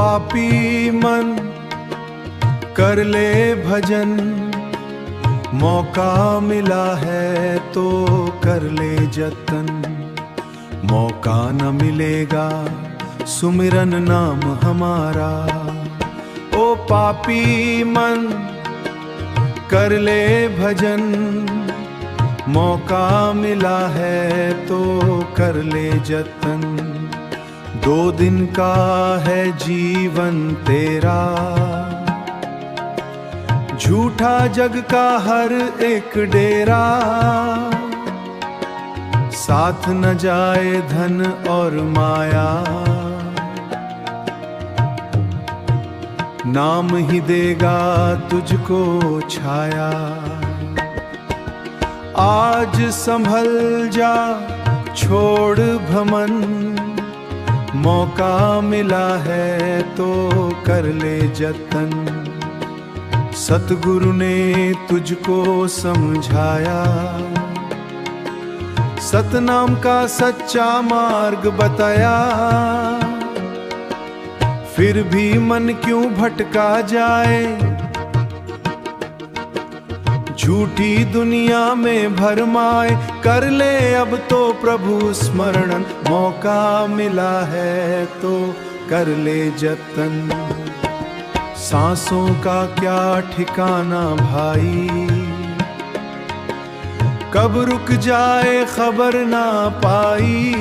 पापी मन कर ले भजन, मौका मिला है तो कर ले जतन। मौका न मिलेगा सुमिरन नाम हमारा। ओ पापी मन कर ले भजन, मौका मिला है तो कर ले जतन। 2 दिन का है जीवन तेरा, झूठा जग का हर एक डेरा। साथ न जाए धन और माया, नाम ही देगा तुझको छाया। आज संभल जा छोड़ भमन, मौका मिला है तो कर ले जतन। सतगुरु ने तुझको समझाया, सतनाम का सच्चा मार्ग बताया। फिर भी मन क्यों भटका जाए, झूठी दुनिया में भरमाए। कर ले अब तो प्रभु स्मरण, मौका मिला है तो कर ले जतन। सांसों का क्या ठिकाना भाई, कब रुक जाए खबर ना पाई।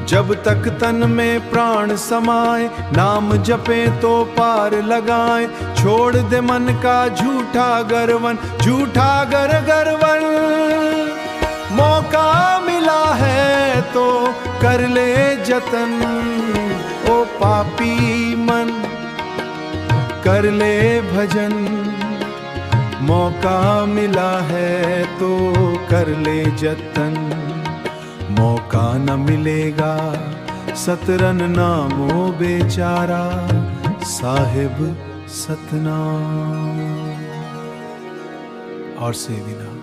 जब तक तन में प्राण समाए, नाम जपे तो पार लगाए। छोड़ दे मन का झूठा गर्वन, झूठा गरवन। मौका मिला है तो कर ले जतन। ओ पापी मन कर ले भजन, मौका मिला है तो कर ले जतन। मौका न मिलेगा सतरन नामो बेचारा, साहिब सतनाम और से बिना।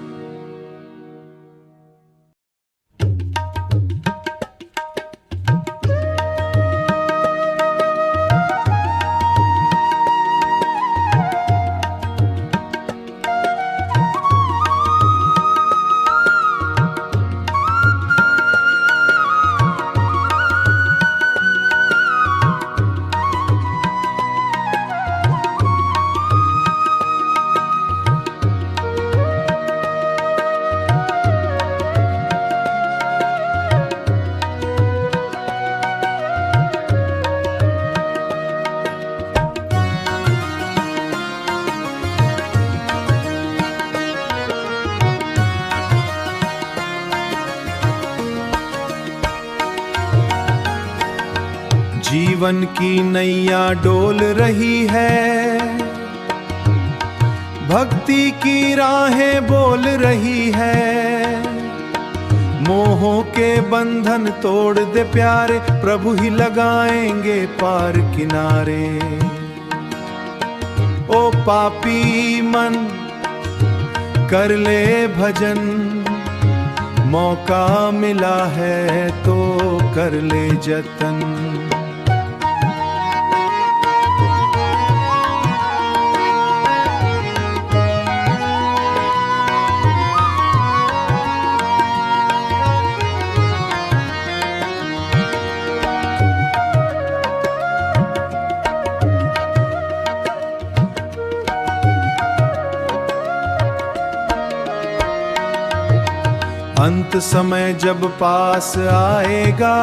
जीवन की नैया डोल रही है, भक्ति की राहें बोल रही है। मोहों के बंधन तोड़ दे प्यारे, प्रभु ही लगाएंगे पार किनारे। ओ पापी मन कर ले भजन, मौका मिला है तो कर ले जतन। अंत समय जब पास आएगा,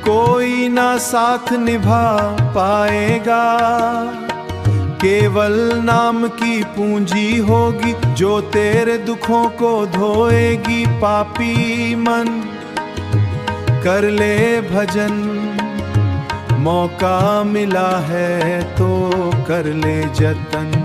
कोई ना साथ निभा पाएगा। केवल नाम की पूंजी होगी जो तेरे दुखों को धोएगी। पापी मन कर ले भजन, मौका मिला है तो कर ले जतन।